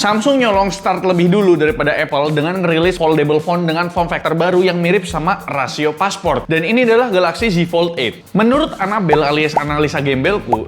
Samsung nyolong start lebih dulu daripada Apple dengan ngerilis foldable phone dengan form factor baru yang mirip sama rasio pasport. Dan ini adalah Galaxy Z Fold 8. Menurut Annabel alias analisa gembelku,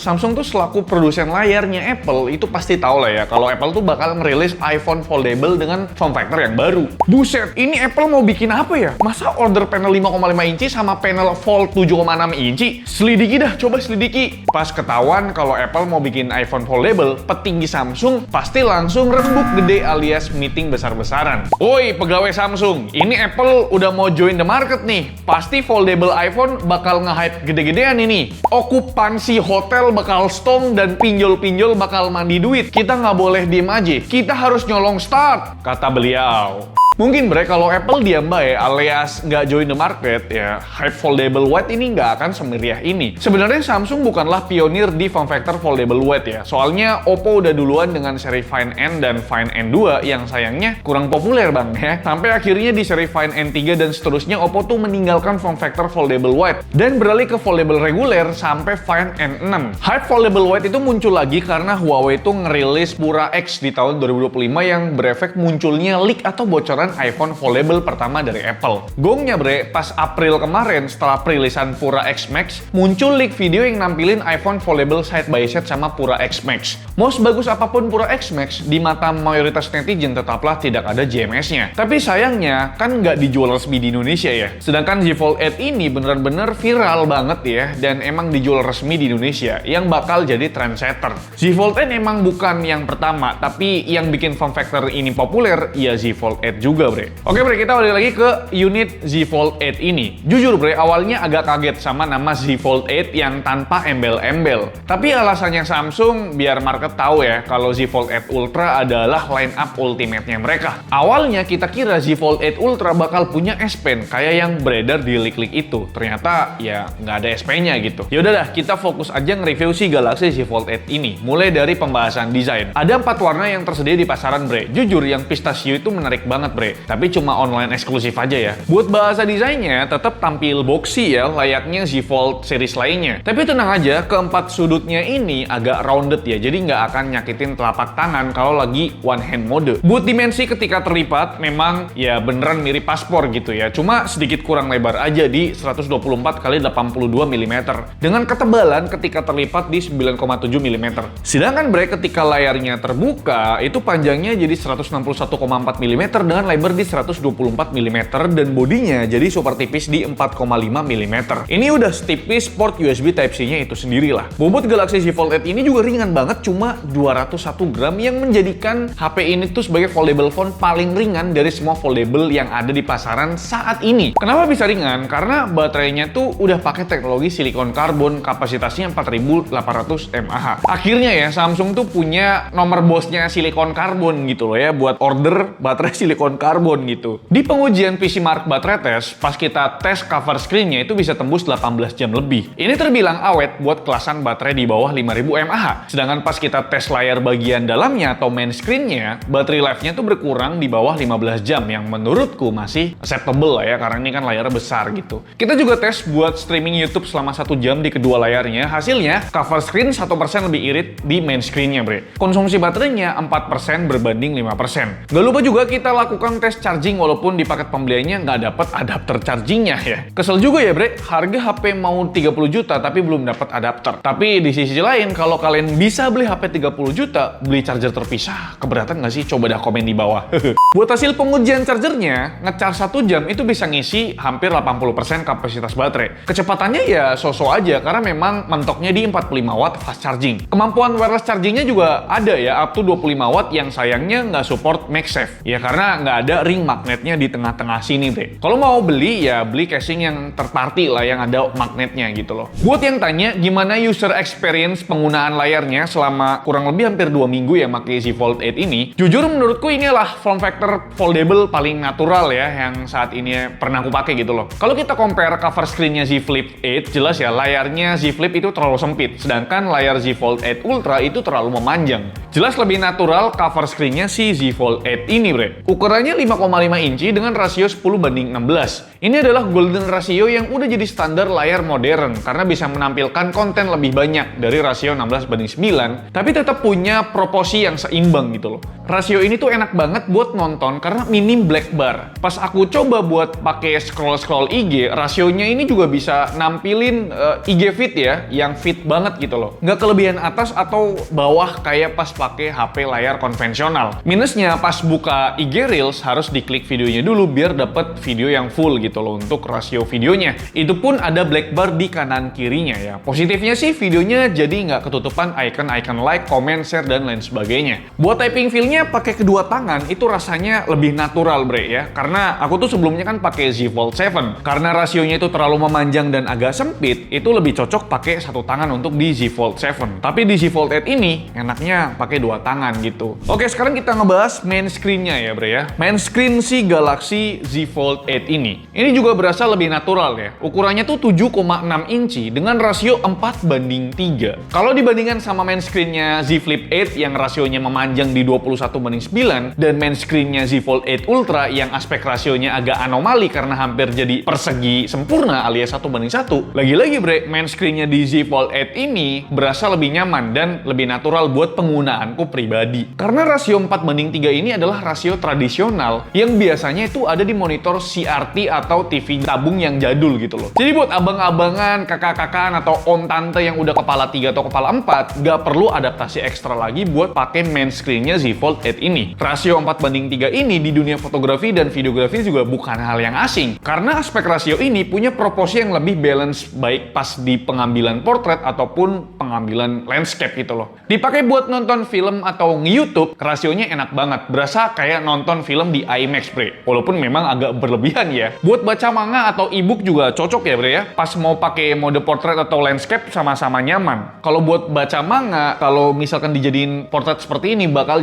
Samsung tuh selaku produsen layarnya Apple itu pasti tahu lah ya kalau Apple tuh bakal ngerilis iPhone foldable dengan form factor yang baru. Buset, ini Apple mau bikin apa ya? Masa order panel 5,5 inci sama panel fold 7,6 inci? Selidiki dah, coba selidiki. Pas ketahuan kalau Apple mau bikin iPhone foldable, petinggi Samsung pasti langsung rembuk gede alias meeting besar-besaran. Woi pegawai Samsung, ini Apple udah mau join the market nih. Pasti foldable iPhone bakal nge-hype gede-gedean ini. Okupansi hotel bakal stong dan pinjol-pinjol bakal mandi duit. Kita nggak boleh diem aja. Kita harus nyolong start, kata beliau. Mungkin bre, kalau Apple diam baik alias nggak join the market, ya hype foldable white ini nggak akan semeriah ini. Sebenarnya Samsung bukanlah pionir di form factor foldable white ya. Soalnya Oppo udah duluan dengan seri Find N dan Find N2 yang sayangnya kurang populer bang ya. Sampai akhirnya di seri Find N3 dan seterusnya Oppo tuh meninggalkan form factor foldable white dan beralih ke foldable reguler sampai Find N6. Hype foldable white itu muncul lagi karena Huawei tuh ngerilis Pura X di tahun 2025 yang berefek munculnya leak atau bocoran iPhone foldable pertama dari Apple. Gongnya bre, pas April kemarin setelah perilisan Pura X Max, muncul leak video yang nampilin iPhone foldable side by side sama Pura X Max. Mau sebagus apapun Pura X Max, di mata mayoritas netizen tetaplah tidak ada GMS-nya. Tapi sayangnya, kan nggak dijual resmi di Indonesia ya. Sedangkan Z Fold 8 ini bener-bener viral banget ya, dan emang dijual resmi di Indonesia, yang bakal jadi trendsetter. Z Fold 8 emang bukan yang pertama, tapi yang bikin form factor ini populer, ya Z Fold 8 juga bre. Oke bre, kita balik lagi ke unit Z Fold 8 ini. Jujur bre, awalnya agak kaget sama nama Z Fold 8 yang tanpa embel-embel. Tapi alasannya Samsung biar market tahu ya kalau Z Fold 8 Ultra adalah line up ultimate-nya mereka. Awalnya kita kira Z Fold 8 Ultra bakal punya S Pen kayak yang beredar di leak-leak itu. Ternyata ya nggak ada S Pen-nya gitu. Yaudah dah, kita fokus aja nge-review si Galaxy Z Fold 8 ini. Mulai dari pembahasan desain. Ada 4 warna yang tersedia di pasaran bre. Jujur yang pistachio itu menarik banget bre. Tapi cuma online eksklusif aja ya. Buat bahasa desainnya tetap tampil boxy ya, layaknya Z Fold series lainnya. Tapi tenang aja, keempat sudutnya ini agak rounded ya, jadi nggak akan nyakitin telapak tangan kalau lagi one hand mode. Buat dimensi ketika terlipat, memang ya beneran mirip paspor gitu ya. Cuma sedikit kurang lebar aja di 124 x 82 mm. Dengan ketebalan ketika terlipat di 9,7 mm. Sedangkan bre, ketika layarnya terbuka, itu panjangnya jadi 161,4 mm dengan lebar di 124 mm dan bodinya jadi super tipis di 4,5 mm. Ini udah setipis port USB Type-C-nya itu sendirilah. Bobot Galaxy Z Fold 8 ini juga ringan banget, cuma 201 gram yang menjadikan HP ini tuh sebagai foldable phone paling ringan dari semua foldable yang ada di pasaran saat ini. Kenapa bisa ringan? Karena baterainya tuh udah pakai teknologi silikon karbon, kapasitasnya 4800 mAh. Akhirnya ya Samsung tuh punya nomor bosnya silikon karbon gitu loh ya, buat order baterai silikon karbon gitu. Di pengujian PC Mark Battery Test, pas kita tes cover screen-nya itu bisa tembus 18 jam lebih. Ini terbilang awet buat kelasan baterai di bawah 5000 mAh. Sedangkan pas kita tes layar bagian dalamnya atau main screen-nya, baterai life-nya tuh berkurang di bawah 15 jam yang menurutku masih acceptable lah ya, karena ini kan layar besar gitu. Kita juga tes buat streaming YouTube selama 1 jam di kedua layarnya. Hasilnya cover screen 1% lebih irit di main screen-nya bre. Konsumsi baterainya 4% berbanding 5%. Gak lupa juga kita lakukan tes charging walaupun di paket pembeliannya nggak dapat adapter chargingnya ya. Kesel juga ya bre, harga HP mau 30 juta tapi belum dapat adapter. Tapi di sisi lain, kalau kalian bisa beli HP 30 juta, beli charger terpisah, keberatan nggak sih? Coba dah komen di bawah. Buat hasil pengujian chargernya, nge-charge 1 jam itu bisa ngisi hampir 80% kapasitas baterai. Kecepatannya ya so-so aja, karena memang mentoknya di 45 watt fast charging. Kemampuan wireless chargingnya juga ada ya, up to 25 watt yang sayangnya nggak support MagSafe. Ya karena nggak ada ring magnetnya di tengah-tengah sini deh. Kalau mau beli ya beli casing yang third party lah yang ada magnetnya gitu loh. Buat yang tanya gimana user experience penggunaan layarnya selama kurang lebih hampir 2 minggu ya pakai Z Fold 8 ini, jujur menurutku inilah form factor foldable paling natural ya yang saat ini pernah aku pakai gitu loh. Kalau kita compare cover screen-nya Z Flip 8, jelas ya layarnya Z Flip itu terlalu sempit, sedangkan layar Z Fold 8 Ultra itu terlalu memanjang. Jelas lebih natural cover screen-nya si Z Fold 8 ini bre. Ukurannya Ukurannya 5,5 inci dengan rasio 10:16. Ini adalah golden ratio yang udah jadi standar layar modern karena bisa menampilkan konten lebih banyak dari rasio 16:9, tapi tetap punya proporsi yang seimbang gitu loh. Rasio ini tuh enak banget buat nonton karena minim black bar. Pas aku coba buat pakai scroll IG, rasionya ini juga bisa nampilin IG feed ya, yang fit banget gitu loh. Nggak kelebihan atas atau bawah kayak pas pakai HP layar konvensional. Minusnya pas buka IG Reels harus diklik videonya dulu biar dapet video yang full gitu loh untuk rasio videonya. Itu pun ada black bar di kanan kirinya ya. Positifnya sih videonya jadi nggak ketutupan icon-icon like, comment, share, dan lain sebagainya. Buat typing feel-nya pakai kedua tangan itu rasanya lebih natural bre ya. Karena aku tuh sebelumnya kan pakai Z Fold 7. Karena rasionya itu terlalu memanjang dan agak sempit, itu lebih cocok pakai satu tangan untuk di Z Fold 7. Tapi di Z Fold 8 ini enaknya pakai dua tangan gitu. Oke, sekarang kita ngebahas main screen-nya ya bre ya. Main screen si Galaxy Z Fold 8 ini. Ini juga berasa lebih natural ya. Ukurannya tuh 7,6 inci dengan rasio 4:3. Kalau dibandingkan sama main screen-nya Z Flip 8 yang rasionya memanjang di 21:9 dan main screen-nya Z Fold 8 Ultra yang aspek rasionya agak anomali karena hampir jadi persegi sempurna alias 1:1. Lagi-lagi bre, main screen-nya di Z Fold 8 ini berasa lebih nyaman dan lebih natural buat penggunaanku pribadi. Karena rasio 4:3 ini adalah rasio tradisional yang biasanya itu ada di monitor CRT atau TV tabung yang jadul gitu loh. Jadi buat abang-abangan, kakak-kakaan atau om tante yang udah kepala 3 atau kepala 4, nggak perlu adaptasi ekstra lagi buat pakai main screen-nya Z Fold 8 ini. Rasio 4:3 ini di dunia fotografi dan videografi juga bukan hal yang asing. Karena aspek rasio ini punya proporsi yang lebih balance baik pas di pengambilan portrait ataupun pengambilan landscape gitu loh. Dipakai buat nonton film atau nge-YouTube, rasionya enak banget. Berasa kayak nonton film di IMAX bre. Walaupun memang agak berlebihan ya. Buat baca manga atau e-book juga cocok ya bre ya. Pas mau pakai mode portrait atau landscape sama-sama nyaman. Kalau buat baca manga, kalau misalkan dijadiin portrait seperti ini bakal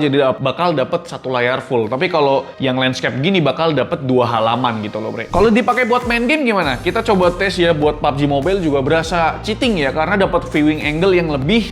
dapet satu layar full. Tapi kalau yang landscape gini bakal dapet 2 halaman gitu loh bre. Kalau dipakai buat main game gimana? Kita coba tes ya buat PUBG Mobile juga berasa cheating ya karena dapat viewing angle yang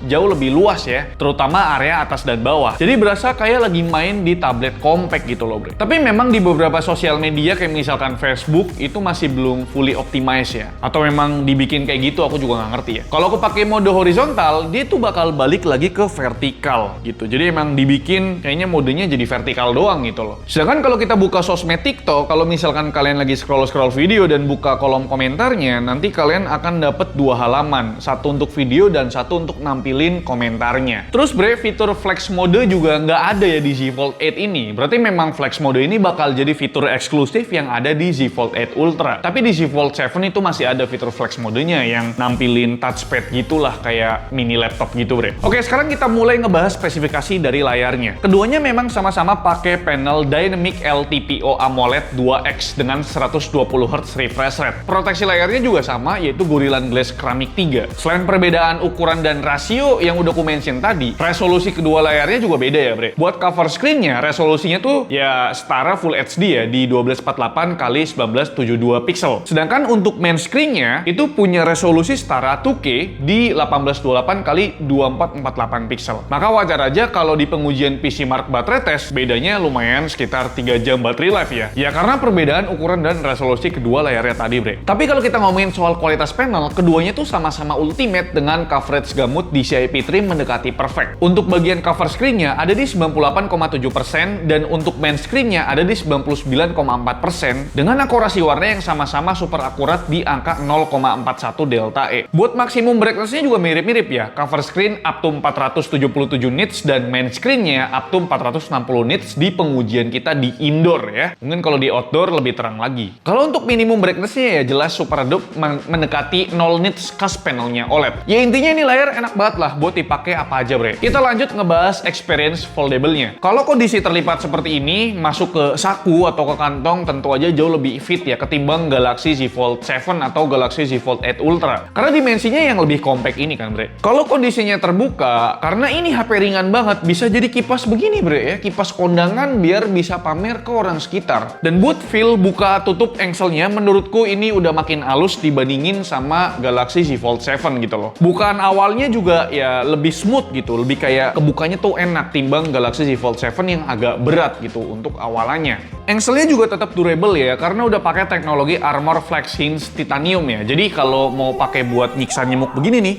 jauh lebih luas ya, terutama area atas dan bawah. Jadi berasa kayak lagi main di tablet compact gitu loh bre. Tapi memang di beberapa sosial media kayak misalkan Facebook itu masih belum fully optimize ya. Atau memang dibikin kayak gitu aku juga nggak ngerti ya. Kalau aku pakai mode horizontal, dia tuh bakal balik lagi ke vertikal gitu. Jadi emang dibikin kayaknya modenya jadi vertikal doang gitu loh. Sedangkan kalau kita buka sosmed TikTok, kalau misalkan kalian lagi scroll video dan buka kolom komentarnya, nanti kalian akan dapet 2 halaman. Satu untuk video dan satu untuk nampilin komentarnya. Terus bre, fitur flex mode juga nggak ada ya di Z Fold 8 ini. Berarti memang flex mode ini bakal jadi fitur eksklusif yang ada di Z Fold 8 Ultra. Tapi di Z Fold 7 itu masih ada fitur flex modenya yang nampilin touchpad gitulah kayak mini laptop gitu bre. Oke, sekarang kita mulai ngebahas spesifikasi dari layarnya. Keduanya memang sama-sama pakai panel Dynamic LTPO AMOLED 2X dengan 120Hz refresh rate. Proteksi layarnya juga sama, yaitu Gorilla Glass Ceramic 3. Selain perbedaan ukuran dan rasio yang udah aku mention tadi, resolusi kedua layarnya juga beda ya bre. Buat cover screen-nya, resolusinya tuh ya setara Full HD ya di 1248 x 1972 pixel. Sedangkan untuk main screen-nya itu punya resolusi setara 2K di 1828 x 2448 pixel. Maka wajar aja kalau di pengujian PC Mark baterai test bedanya lumayan sekitar 3 jam baterai life ya. Ya karena perbedaan ukuran dan resolusi kedua layarnya tadi bre. Tapi kalau kita ngomongin soal kualitas panel, keduanya tuh sama-sama ultimate dengan coverage gamut DCI P3 mendekati perfect. Untuk bagian cover screen-nya ada di 98,7% dan untuk main screen-nya ada di 99,4% dengan akurasi warna yang sama-sama super akurat di angka 0,41 delta E. Buat maksimum brightness-nya juga mirip-mirip ya. Cover screen up to 477 nits dan main screen-nya up to 460 nits di pengujian kita di indoor ya. Mungkin kalau di outdoor lebih terang lagi. Kalau untuk minimum brightness-nya ya jelas super redup mendekati 0 nits khas panelnya OLED. Ya intinya ini layar enak banget lah buat dipakai apa aja bre. Kita lanjut ngebahas experience foldable-nya. Kalau kondisi terlipat seperti ini, masuk ke saku atau ke kantong tentu aja jauh lebih fit ya ketimbang Galaxy Z Fold 7 atau Galaxy Z Fold 8 Ultra. Karena dimensinya yang lebih compact ini kan bre. Kalau kondisinya terbuka, karena ini HP ringan banget, bisa jadi kipas begini bre ya. Kipas kondangan biar bisa pamer ke orang sekitar. Dan buat feel buka tutup engselnya, menurutku ini udah makin halus dibandingin sama Galaxy Z Fold 7 gitu loh. Bukaan awalnya juga ya lebih smooth gitu, lebih kayak kebukanya tuh enak timbang Galaxy Z Fold 7 yang agak berat gitu untuk awalannya. Engselnya juga tetap durable ya, karena udah pakai teknologi Armor Flex Hinge Titanium ya. Jadi kalau mau pakai buat nyiksa nyamuk begini nih,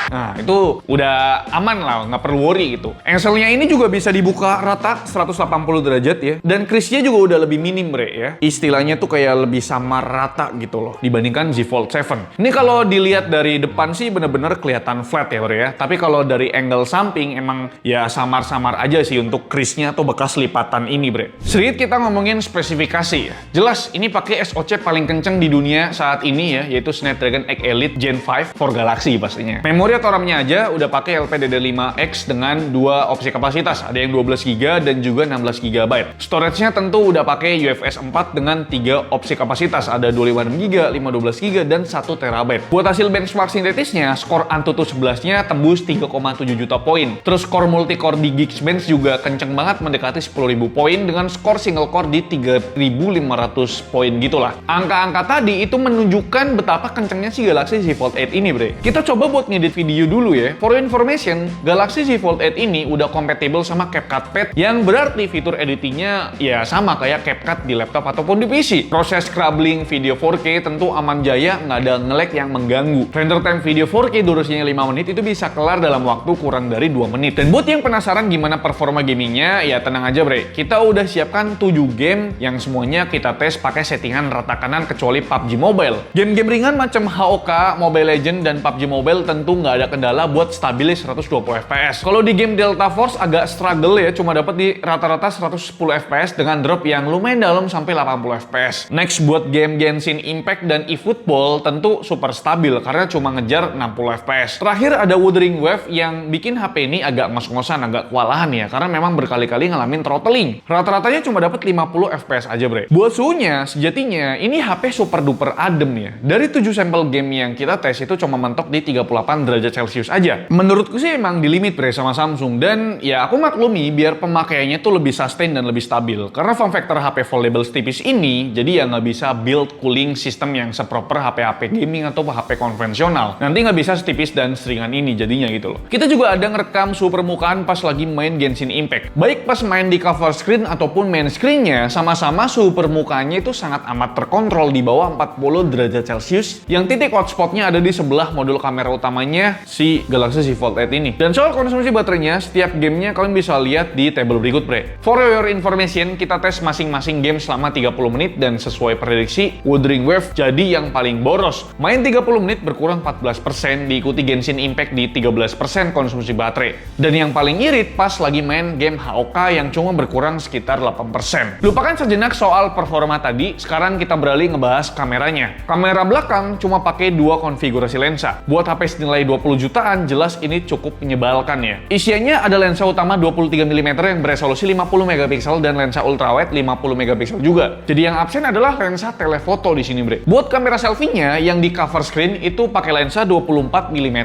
nah, itu udah aman lah, nggak perlu worry gitu. Engselnya ini juga bisa dibuka rata 180 derajat ya. Dan crease-nya juga udah lebih minim, bre ya. Istilahnya tuh kayak lebih samar rata gitu loh, dibandingkan Z Fold 7. Ini kalau dilihat dari depan sih bener-bener kelihatan flat ya, bre ya. Tapi kalau dari angle samping emang ya samar-samar aja sih untuk crease-nya atau bekas lipatan ini, bre. Sedikit kita ngomongin spesifikasi ya. Jelas, ini pakai SoC paling kenceng di dunia saat ini ya, yaitu Snapdragon 8 Elite Gen 5 for Galaxy pastinya. Memori atau RAM-nya aja udah pakai LPDDR5X dengan dua opsi kapasitas, ada yang 12GB dan juga 16GB. Storage-nya tentu udah pakai UFS 4 dengan 3 opsi kapasitas, ada 256GB, 512GB dan 1TB. Buat hasil benchmark sintetisnya, skor Antutu 11-nya tembus 3,7 juta poin. Terus skor multi-core di Geekbench juga kenceng banget mendekati 10.000 poin dengan skor single core di 3.500 poin gitulah. Angka-angka tadi itu menunjukkan betapa kencengnya si Galaxy Z Fold 8 ini, bre. Kita coba buat ngedit video dulu ya. For information, Galaxy Z Fold 8 ini udah compatible sama CapCut Pad, yang berarti fitur editingnya ya sama kayak CapCut di laptop ataupun di PC. Proses scrubbing video 4K tentu aman jaya, nggak ada nge-lag yang mengganggu. Render time video 4K durasinya 5 menit itu bisa kelar dalam waktu kurang dari 2 menit. Dan buat yang penasaran gimana performa gamingnya, ya tenang aja bre. Kita udah siapkan 7 game yang semuanya kita tes pakai settingan rata kanan kecuali PUBG Mobile. Game-game ringan macam HOK, Mobile Legends, dan PUBG Mobile tentu nggak ada kendala buat stabilis 120 fps. Kalau di game Delta Force agak struggle ya, cuma dapat di rata-rata 110 fps dengan drop yang lumayan dalam sampai 80 fps. Next buat game Genshin Impact dan eFootball tentu super stabil karena cuma ngejar 60 fps. Terakhir ada Wuthering Wave yang bikin HP ini agak ngos-ngosan, agak kewalahan ya, karena memang berkali-kali ngalamin throttling. Rata-ratanya cuma dapat 50 fps aja bre. Buat suhunya, sejatinya ini HP super duper adem ya. Dari 7 sampel game yang kita tes itu cuma mentok di 38 derajat Celcius aja. Menurutku sih emang di limit bre sama Samsung, dan ya aku maklumi biar pemakaiannya tuh lebih sustain dan lebih stabil. Karena form factor HP foldable setipis ini, jadi ya nggak bisa build cooling system yang seproper HP-HP gaming atau HP konvensional. Nanti nggak bisa setipis dan seringan ini jadinya gitu loh. Kita juga ada ngerekam suhu permukaan pas lagi main Genshin Impact. Baik pas main di cover screen ataupun main screennya, sama-sama suhu permukaannya itu sangat amat terkontrol di bawah 40 derajat Celcius, yang titik hotspotnya ada di sebelah modul kamera utamanya si Galaxy Z Fold 8 ini. Dan soal konsumsi baterainya, setiap gamenya kalian bisa lihat di tabel berikut bre. For your information, kita tes masing-masing game selama 30 menit dan sesuai prediksi, Wuthering Wave jadi yang paling boros. Main 30 menit berkurang 14%, diikuti Genshin Impact di 13% konsumsi baterai. Dan yang paling irit pas lagi main game HOK yang cuma berkurang sekitar 8%. Lupakan sejenak soal performa tadi, sekarang kita beralih ngebahas kameranya. Kamera belakang cuma pakai 2 konfigurasi lensa. Buat HP senilai 20 jutaan, jelas ini cukup menyebalkan ya. Isiannya ada lensa utama 23mm yang beresolusi 50MP dan lensa ultrawide 50MP juga. Jadi yang absen adalah lensa telefoto di sini bre. Buat kamera selfie-nya yang di cover screen itu pakai lensa 24mm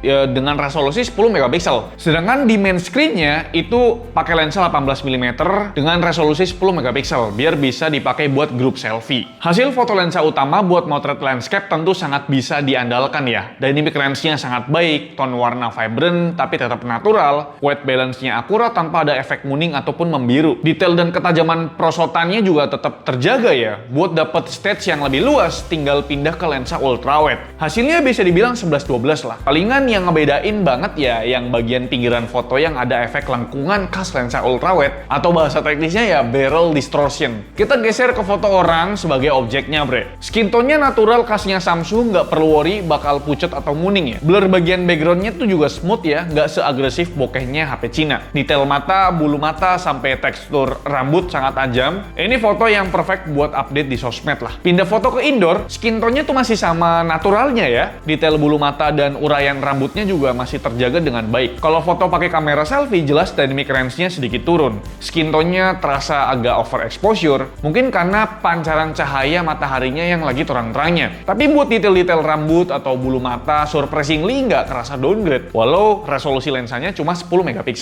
ya, dengan resolusi 10MP. Sedangkan di main screen-nya itu pakai lensa 18mm dengan resolusi 10MP biar bisa dipakai buat grup selfie. Hasil foto lensa utama buat motret landscape tentu sangat bisa diandalkan ya. Dynamic range-nya sangat baik, tone warna vibrant tapi tetap natural, white balance-nya akurat tanpa ada efek mooning ataupun membiru. Detail dan ketajaman prosotannya juga tetap terjaga ya. Buat dapet stage yang lebih luas, tinggal pindah ke lensa ultrawide. Hasilnya bisa dibilang 11-12 lah. Palingan yang ngebedain banget ya yang bagian pinggiran foto yang ada efek lengkungan khas lensa ultrawide, atau bahasa teknisnya ya barrel distortion. Kita geser ke foto orang sebagai objeknya bre. Skin tone-nya natural khasnya Samsung, nggak perlu worry bakal pucet atau mooning ya. Blur bagian background-nya tuh juga smooth ya, nggak seagresif bokehnya HP Cina. Detail mata, bulu mata, sampai tekstur rambut sangat tajam. Ini foto yang perfect buat update di sosmed lah. Pindah foto ke indoor, skin tone-nya tuh masih sama naturalnya ya. Detail bulu mata dan uraian rambutnya juga masih terjaga dengan baik. Kalau foto pakai kamera selfie, jelas dynamic range-nya sedikit turun. Skin tone-nya terasa agak overexposure, mungkin karena pancaran cahaya mataharinya yang lagi terang-terangnya. Tapi buat detail-detail rambut atau bulu mata, surprisingly nggak kerasa downgrade, walau resolusi lensanya cuma 10MP.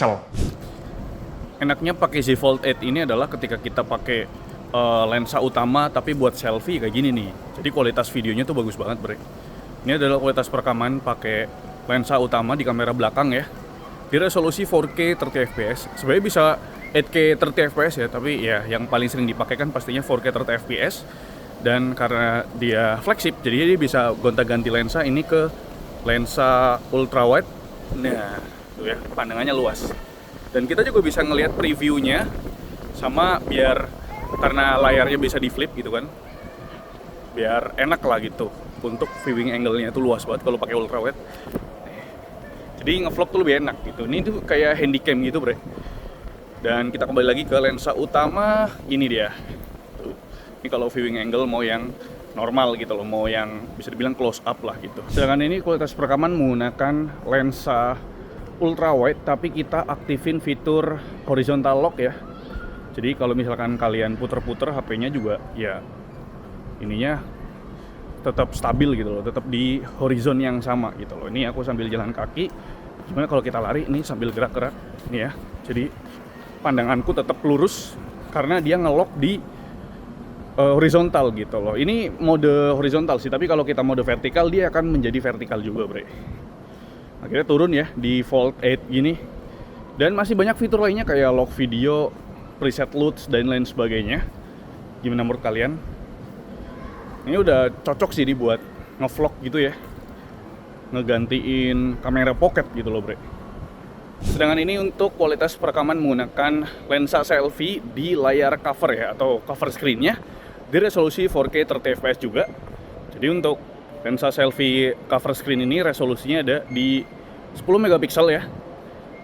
Enaknya pakai Z Fold 8 ini adalah ketika kita pakai lensa utama tapi buat selfie kayak gini nih. Jadi kualitas videonya tuh bagus banget bre. Ini adalah kualitas perekaman pakai lensa utama di kamera belakang ya. Di resolusi 4K 30fps. Sebenarnya bisa 8K 30 fps ya, tapi ya yang paling sering dipakai kan pastinya 4K 30 fps. Dan karena dia flagship, jadi dia bisa gonta-ganti lensa ini ke lensa ultra wide. Nah, tuh ya, pandangannya luas. Dan kita juga bisa ngelihat previewnya, sama biar karena layarnya bisa di flip gitu kan, biar enak lah gitu untuk viewing angle-nya itu luas banget kalau pakai ultra wide. Jadi ngevlog tuh lebih enak gitu. Ini tuh kayak handycam gitu, bre. Dan kita kembali lagi ke lensa utama, ini dia. Ini kalau viewing angle mau yang normal gitu loh, mau yang bisa dibilang close up lah gitu. Sedangkan ini kualitas perekaman menggunakan lensa ultra wide, tapi kita aktifin fitur horizontal lock ya. Jadi kalau misalkan kalian puter-puter HP-nya juga ya ininya tetap stabil gitu loh, tetap di horizon yang sama gitu loh. Ini aku sambil jalan kaki, gimana kalau kita lari ini sambil gerak-gerak nih ya. Jadi pandanganku tetap lurus karena dia ngelock di horizontal gitu loh. Ini mode horizontal sih, tapi kalau kita mode vertikal dia akan menjadi vertikal juga, bre. Akhirnya turun ya di Fold 8 gini. Dan masih banyak fitur lainnya kayak lock video, preset LUTs dan lain sebagainya. Gimana menurut kalian? Ini udah cocok sih dibuat ngevlog gitu ya. Ngegantiin kamera pocket gitu loh, bre. Sedangkan ini untuk kualitas perekaman menggunakan lensa selfie di layar cover ya, atau cover screen-nya di resolusi 4K 30 fps juga. Jadi untuk lensa selfie cover screen ini resolusinya ada di 10 megapiksel ya.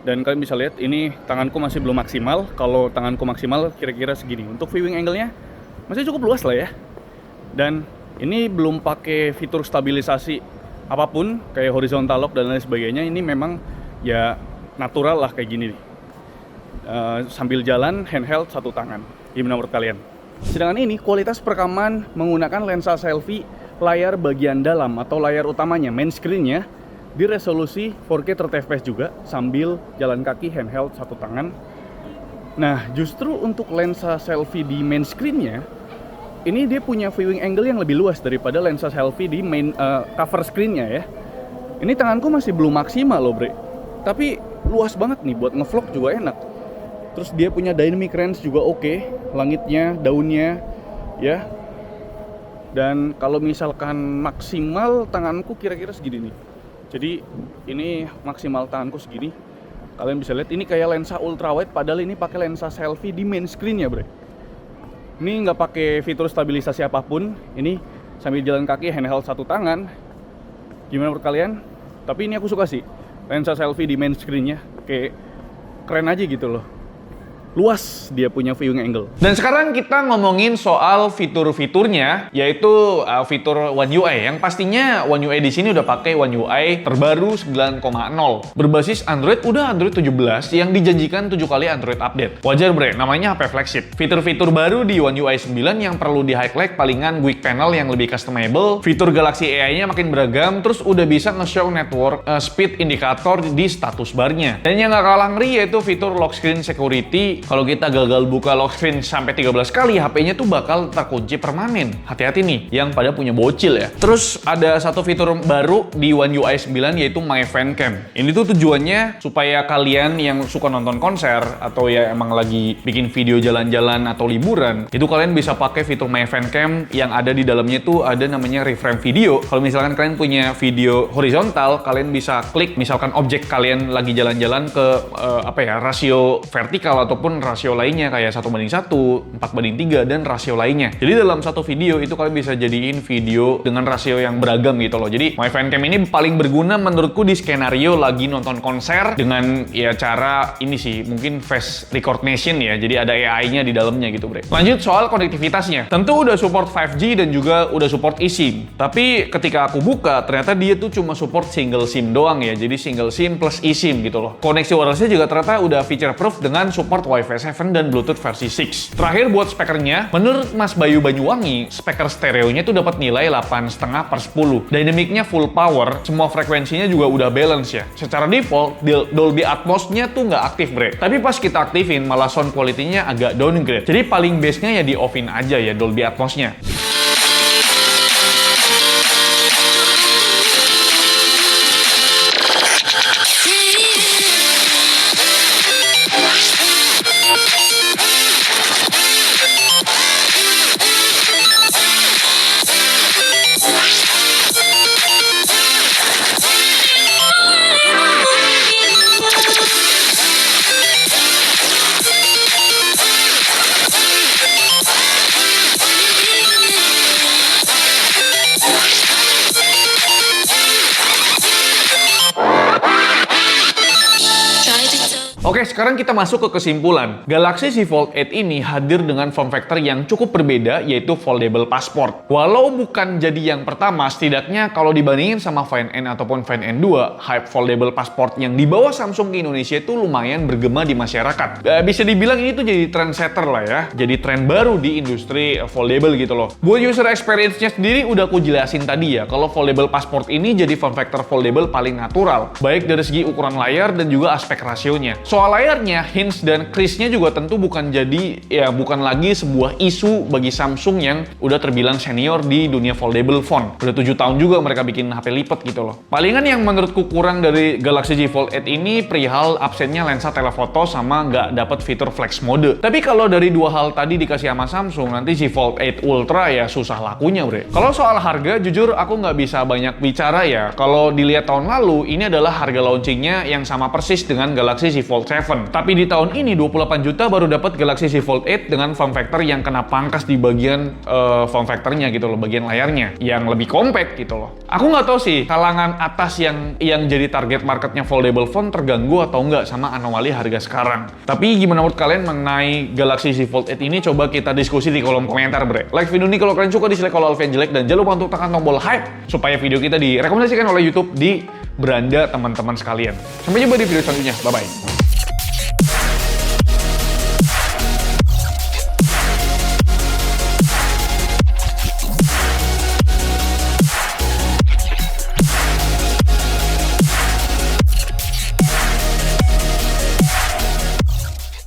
Dan kalian bisa lihat ini tanganku masih belum maksimal. Kalau tanganku maksimal kira-kira segini. Untuk viewing angle-nya masih cukup luas lah ya. Dan ini belum pakai fitur stabilisasi apapun kayak horizontal lock dan lain sebagainya. Ini memang ya natural lah kayak gini nih. Sambil jalan handheld satu tangan. Gimana menurut kalian? Sedangkan ini kualitas perekaman menggunakan lensa selfie layar bagian dalam atau layar utamanya, main screen-nya di resolusi 4K 30 fps juga sambil jalan kaki handheld satu tangan. Nah, justru untuk lensa selfie di main screen-nya ini dia punya viewing angle yang lebih luas daripada lensa selfie di main cover screen-nya ya. Ini tanganku masih belum maksimal loh, bre. Tapi luas banget nih buat ngevlog juga enak. Terus dia punya dynamic range juga oke, langitnya, daunnya ya. Dan kalau misalkan maksimal tanganku kira-kira segini nih. Jadi ini maksimal tanganku segini. Kalian bisa lihat ini kayak lensa ultra wide, padahal ini pakai lensa selfie di main screen ya, bre. Ini nggak pakai fitur stabilisasi apapun. Ini sambil jalan kaki handheld satu tangan. Gimana menurut kalian? Tapi ini aku suka sih lensa selfie di main screen-nya. Kayak keren aja gitu loh. Luas dia punya viewing angle. Dan sekarang kita ngomongin soal fitur-fiturnya, yaitu fitur One UI. Yang pastinya One UI di sini udah pakai One UI terbaru 9.0. Berbasis Android, udah Android 17 yang dijanjikan 7 kali Android update. Wajar, bre, namanya HP flagship. Fitur-fitur baru di One UI 9 yang perlu di-highlight palingan Quick Panel yang lebih customizable, fitur Galaxy AI-nya makin beragam, terus udah bisa nge-show network speed indikator di status barnya. Dan yang gak kalah ngeri yaitu fitur lock screen security. Kalau kita gagal buka lock screen sampai 13 kali, HP-nya tuh bakal terkunci permanen. Hati-hati nih, yang pada punya bocil ya. Terus ada satu fitur baru di One UI 9 yaitu My Fan Cam. Ini tuh tujuannya supaya kalian yang suka nonton konser atau ya emang lagi bikin video jalan-jalan atau liburan, itu kalian bisa pakai fitur My Fan Cam yang ada di dalamnya tuh ada namanya reframe video. Kalau misalkan kalian punya video horizontal, kalian bisa klik misalkan objek kalian lagi jalan-jalan ke rasio vertikal ataupun rasio lainnya kayak 1:1, 4:3 dan rasio lainnya. Jadi dalam satu video itu kalian bisa jadiin video dengan rasio yang beragam gitu loh. Jadi My Fan Cam ini paling berguna menurutku di skenario lagi nonton konser dengan ya cara ini sih mungkin face recognition ya. Jadi ada AI-nya di dalamnya gitu, bre. Lanjut soal konektivitasnya. Tentu udah support 5G dan juga udah support eSIM. Tapi ketika aku buka ternyata dia tuh cuma support single SIM doang ya. Jadi single SIM plus eSIM gitu loh. Koneksi wirelessnya juga ternyata udah feature proof dengan support Wi-Fi 7 dan Bluetooth versi 6. Terakhir buat speakernya, menurut Mas Bayu Banyuwangi, speaker stereonya tuh dapat nilai 8,5/10. Dynamicnya full power, semua frekuensinya juga udah balance ya. Secara default, Dolby Atmos-nya tuh nggak aktif, bre. Tapi pas kita aktifin, malah sound quality-nya agak downgrade. Jadi paling base-nya ya di off-in aja ya Dolby Atmos-nya. Oke, sekarang kita masuk ke kesimpulan. Galaxy Z Fold 8 ini hadir dengan form factor yang cukup berbeda, yaitu Foldable Passport. Walau bukan jadi yang pertama, setidaknya kalau dibandingin sama Find N ataupun Find N2, hype Foldable Passport yang dibawa Samsung ke Indonesia itu lumayan bergema di masyarakat. Bisa dibilang ini tuh jadi trendsetter lah ya, jadi tren baru di industri foldable gitu loh. Buat user experience-nya sendiri udah aku jelasin tadi ya, kalau Foldable Passport ini jadi form factor foldable paling natural, baik dari segi ukuran layar dan juga aspek rasionya. Soal layarnya, hinge dan crease-nya juga tentu bukan lagi sebuah isu bagi Samsung yang udah terbilang senior di dunia foldable phone. Udah 7 tahun juga mereka bikin HP lipat gitu loh. Palingan yang menurutku kurang dari Galaxy Z Fold 8 ini perihal absennya lensa telefoto sama nggak dapat fitur flex mode. Tapi kalau dari dua hal tadi dikasih sama Samsung, nanti Z Fold 8 Ultra ya susah lakunya bre. Kalau soal harga, jujur aku nggak bisa banyak bicara ya. Kalau dilihat tahun lalu, ini adalah harga launchingnya yang sama persis dengan Galaxy Z Fold 7. Tapi di tahun ini 28 juta baru dapat Galaxy Z Fold 8 dengan form factor yang kena pangkas di bagian form factornya gitu loh, bagian layarnya yang lebih compact gitu loh. Aku nggak tahu sih kalangan atas yang jadi target marketnya foldable phone terganggu atau nggak sama anomali harga sekarang. Tapi gimana menurut kalian mengenai Galaxy Z Fold 8 ini? Coba kita diskusi di kolom komentar bre. Like video ini kalau kalian suka, dislike kalau Alfian jelek, dan jangan lupa untuk tekan tombol hype supaya video kita direkomendasikan oleh YouTube di beranda teman-teman sekalian. Sampai jumpa di video selanjutnya. Bye-bye.